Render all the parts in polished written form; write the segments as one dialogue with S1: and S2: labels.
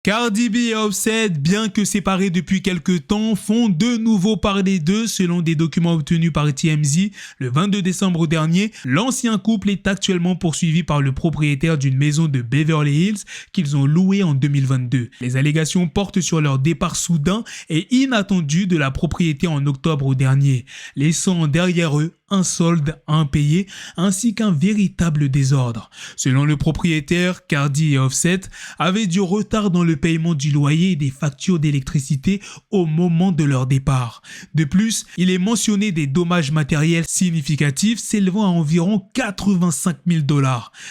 S1: Cardi B et Offset, bien que séparés depuis quelques temps, font de nouveau parler d'eux selon des documents obtenus par TMZ le 22 décembre dernier. L'ancien couple est actuellement poursuivi par le propriétaire d'une maison de Beverly Hills qu'ils ont louée en 2022. Les allégations portent sur leur départ soudain et inattendu de la propriété en octobre dernier, laissant derrière eux un solde impayé ainsi qu'un véritable désordre. Selon le propriétaire, Cardi et Offset avaient du retard dans le paiement du loyer et des factures d'électricité au moment de leur départ. De plus, il est mentionné des dommages matériels significatifs s'élevant à environ 85 000 $.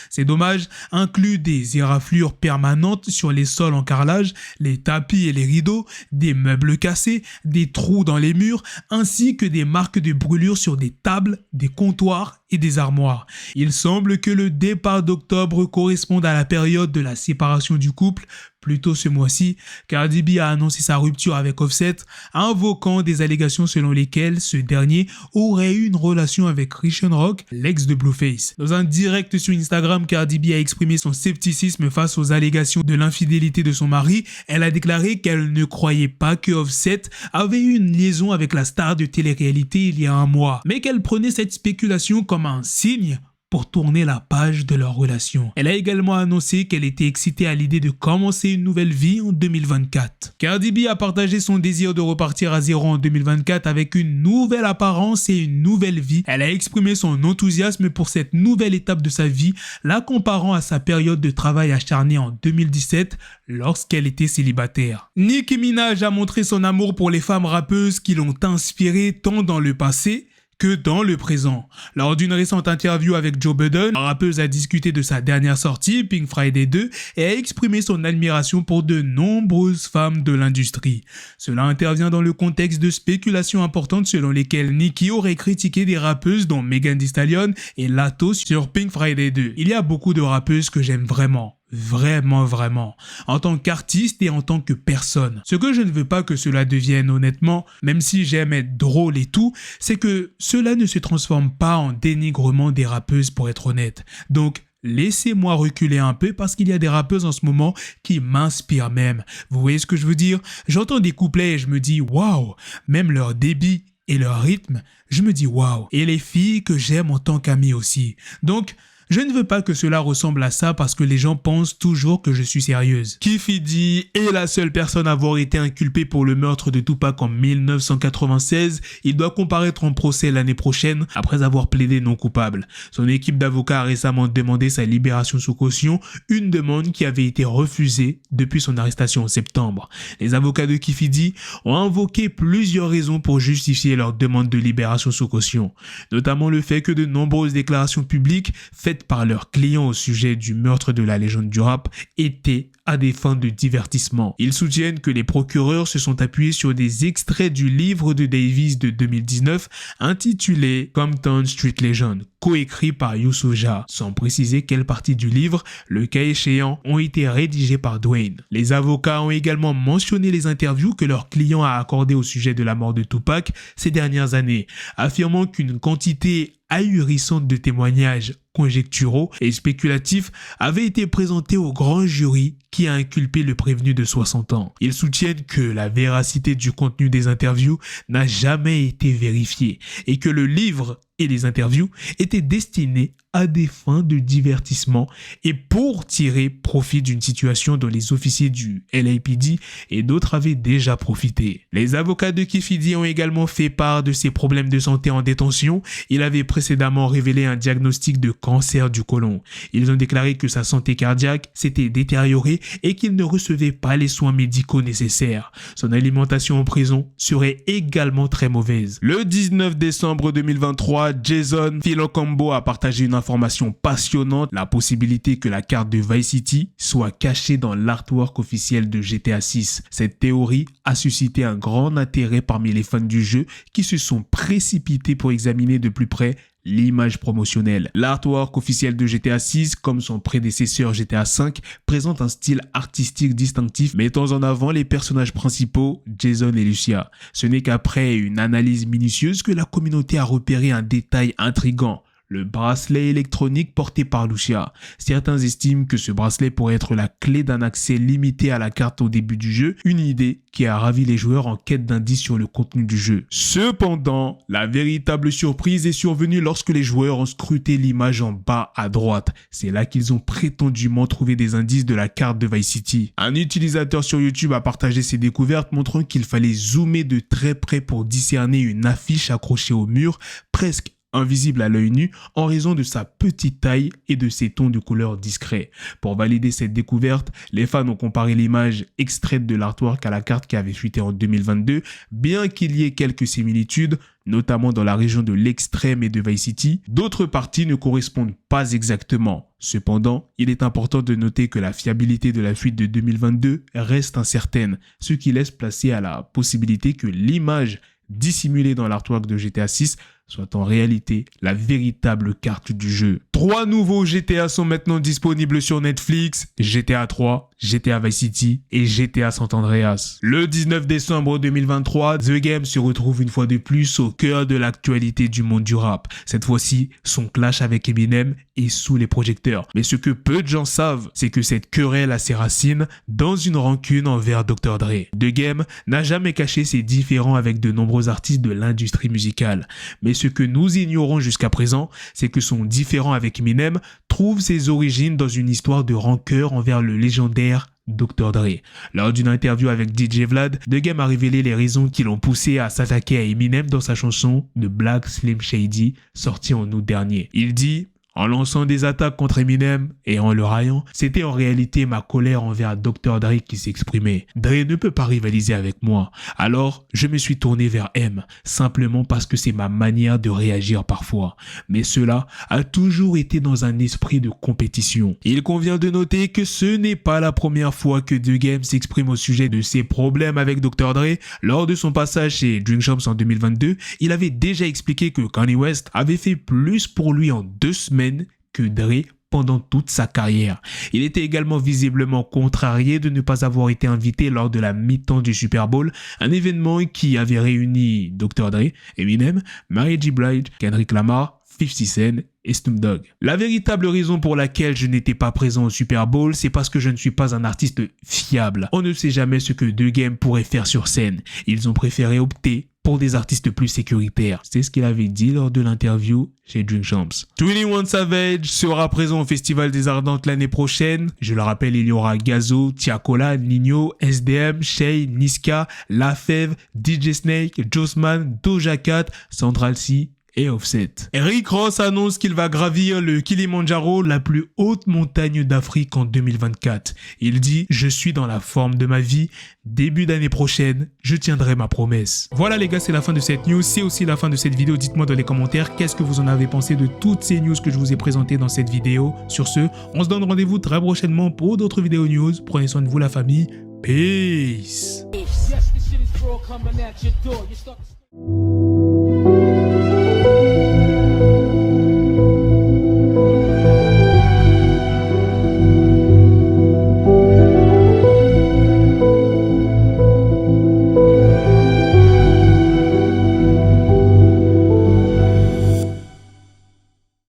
S1: Ces dommages incluent des éraflures permanentes sur les sols en carrelage, les tapis et les rideaux, des meubles cassés, des trous dans les murs, ainsi que des marques de brûlure sur des tables, des comptoirs et des armoires. Il semble que le départ d'octobre corresponde à la période de la séparation du couple. Plus tôt ce mois-ci, Cardi B a annoncé sa rupture avec Offset, invoquant des allégations selon lesquelles ce dernier aurait eu une relation avec Chrisean Rock, l'ex de Blueface. Dans un direct sur Instagram, Cardi B a exprimé son scepticisme face aux allégations de l'infidélité de son mari. Elle a déclaré qu'elle ne croyait pas que Offset avait eu une liaison avec la star de télé-réalité il y a un mois, mais qu'elle prenait cette spéculation comme un signe pour tourner la page de leur relation. Elle a également annoncé qu'elle était excitée à l'idée de commencer une nouvelle vie en 2024. Cardi B a partagé son désir de repartir à zéro en 2024 avec une nouvelle apparence et une nouvelle vie. Elle a exprimé son enthousiasme pour cette nouvelle étape de sa vie, la comparant à sa période de travail acharné en 2017 lorsqu'elle était célibataire. Nicki Minaj a montré son amour pour les femmes rappeuses qui l'ont inspirée tant dans le passé que dans le présent. Lors d'une récente interview avec Joe Budden, la rappeuse a discuté de sa dernière sortie, Pink Friday 2, et a exprimé son admiration pour de nombreuses femmes de l'industrie. Cela intervient dans le contexte de spéculations importantes selon lesquelles Nicki aurait critiqué des rappeuses dont Megan Thee Stallion et Latto sur Pink Friday 2. Il y a beaucoup de rappeuses que j'aime vraiment. Vraiment, en tant qu'artiste et en tant que personne. Ce que je ne veux pas que cela devienne honnêtement, même si j'aime être drôle et tout, c'est que cela ne se transforme pas en dénigrement des rappeuses pour être honnête. Donc, laissez-moi reculer un peu parce qu'il y a des rappeuses en ce moment qui m'inspirent même. Vous voyez ce que je veux dire? J'entends des couplets et je me dis waouh, même leur débit et leur rythme, je me dis waouh. Et les filles que j'aime en tant qu'amie aussi. Donc, je ne veux pas que cela ressemble à ça parce que les gens pensent toujours que je suis sérieuse. Keffe D est la seule personne à avoir été inculpée pour le meurtre de Tupac en 1996. Il doit comparaître en procès l'année prochaine après avoir plaidé non coupable. Son équipe d'avocats a récemment demandé sa libération sous caution, une demande qui avait été refusée depuis son arrestation en septembre. Les avocats de Keffe D ont invoqué plusieurs raisons pour justifier leur demande de libération sous caution, notamment le fait que de nombreuses déclarations publiques faites par leurs clients au sujet du meurtre de la légende du rap étaient à des fins de divertissement. Ils soutiennent que les procureurs se sont appuyés sur des extraits du livre de Davis de 2019 intitulé Compton Street Legend, coécrit par Youssouf Jah, sans préciser quelle partie du livre, le cas échéant, ont été rédigés par Dwayne. Les avocats ont également mentionné les interviews que leur client a accordées au sujet de la mort de Tupac ces dernières années, affirmant qu'une quantité ahurissante de témoignages conjecturaux et spéculatifs avait été présenté au grand jury qui a inculpé le prévenu de 60 ans. Ils soutiennent que la véracité du contenu des interviews n'a jamais été vérifiée et que le livre et les interviews étaient destinés à des fins de divertissement et pour tirer profit d'une situation dont les officiers du LAPD et d'autres avaient déjà profité. Les avocats de Keffe D ont également fait part de ses problèmes de santé en détention. Il avait précédemment révélé un diagnostic de cancer du côlon. Ils ont déclaré que sa santé cardiaque s'était détériorée et qu'il ne recevait pas les soins médicaux nécessaires. Son alimentation en prison serait également très mauvaise. Le 19 décembre 2023, Jason Filocombo a partagé une information passionnante, la possibilité que la carte de Vice City soit cachée dans l'artwork officiel de GTA 6. Cette théorie a suscité un grand intérêt parmi les fans du jeu qui se sont précipités pour examiner de plus près l'image promotionnelle. L'artwork officiel de GTA 6, comme son prédécesseur GTA 5, présente un style artistique distinctif mettant en avant les personnages principaux, Jason et Lucia. Ce n'est qu'après une analyse minutieuse que la communauté a repéré un détail intriguant. le bracelet électronique porté par Lucia. Certains estiment que ce bracelet pourrait être la clé d'un accès limité à la carte au début du jeu, une idée qui a ravi les joueurs en quête d'indices sur le contenu du jeu. Cependant, la véritable surprise est survenue lorsque les joueurs ont scruté l'image en bas à droite. C'est là qu'ils ont prétendument trouvé des indices de la carte de Vice City. Un utilisateur sur YouTube a partagé ses découvertes montrant qu'il fallait zoomer de très près pour discerner une affiche accrochée au mur, presque invisible à l'œil nu en raison de sa petite taille et de ses tons de couleur discrets. Pour valider cette découverte, les fans ont comparé l'image extraite de l'artwork à la carte qui avait fuité en 2022, bien qu'il y ait quelques similitudes, notamment dans la région de l'Extrême et de Vice City, d'autres parties ne correspondent pas exactement. Cependant, il est important de noter que la fiabilité de la fuite de 2022 reste incertaine, ce qui laisse placer à la possibilité que l'image dissimulée dans l'artwork de GTA 6 soit en réalité la véritable carte du jeu. 3 nouveaux GTA sont maintenant disponibles sur Netflix, GTA 3, GTA Vice City et GTA San Andreas. Le 19 décembre 2023, The Game se retrouve une fois de plus au cœur de l'actualité du monde du rap. Cette fois-ci, son clash avec Eminem est sous les projecteurs. Mais ce que peu de gens savent, c'est que cette querelle a ses racines dans une rancune envers Dr. Dre. The Game n'a jamais caché ses différends avec de nombreux artistes de l'industrie musicale. Mais ce que nous ignorons jusqu'à présent, c'est que son différend avec Eminem trouve ses origines dans une histoire de rancœur envers le légendaire Dr. Dre. Lors d'une interview avec DJ Vlad, The Game a révélé les raisons qui l'ont poussé à s'attaquer à Eminem dans sa chanson The Black Slim Shady, sortie en août dernier. Il dit: en lançant des attaques contre Eminem et en le raillant, c'était en réalité ma colère envers Dr. Dre qui s'exprimait. Dre ne peut pas rivaliser avec moi. Alors, je me suis tourné vers M, simplement parce que c'est ma manière de réagir parfois. Mais cela a toujours été dans un esprit de compétition. Il convient de noter que ce n'est pas la première fois que The Game s'exprime au sujet de ses problèmes avec Dr. Dre. Lors de son passage chez Drink Champs en 2022, il avait déjà expliqué que Kanye West avait fait plus pour lui en 2 semaines que Dre pendant toute sa carrière. Il était également visiblement contrarié de ne pas avoir été invité lors de la mi-temps du Super Bowl, un événement qui avait réuni Dr. Dre, Eminem, Mary J. Blige, Kendrick Lamar, 50 Cent et Snoop Dogg. La véritable raison pour laquelle je n'étais pas présent au Super Bowl, c'est parce que je ne suis pas un artiste fiable. On ne sait jamais ce que The Game pourrait faire sur scène. Ils ont préféré opter pour des artistes plus sécuritaires. C'est ce qu'il avait dit lors de l'interview chez Drink Champs. 21 Savage sera présent au Festival des Ardentes l'année prochaine. Je le rappelle, il y aura Gazo, Tiakola, Nino, SDM, Shay, Niska, La Fève, DJ Snake, Jossman, Doja Cat, Central C et Offset. Rick Ross annonce qu'il va gravir le Kilimandjaro, la plus haute montagne d'Afrique en 2024. Il dit: je suis dans la forme de ma vie. Début d'année prochaine, je tiendrai ma promesse. Voilà les gars, c'est la fin de cette news. C'est aussi la fin de cette vidéo. Dites-moi dans les commentaires qu'est-ce que vous en avez pensé de toutes ces news que je vous ai présentées dans cette vidéo. Sur ce, on se donne rendez-vous très prochainement pour d'autres vidéos news. Prenez soin de vous la famille. Peace.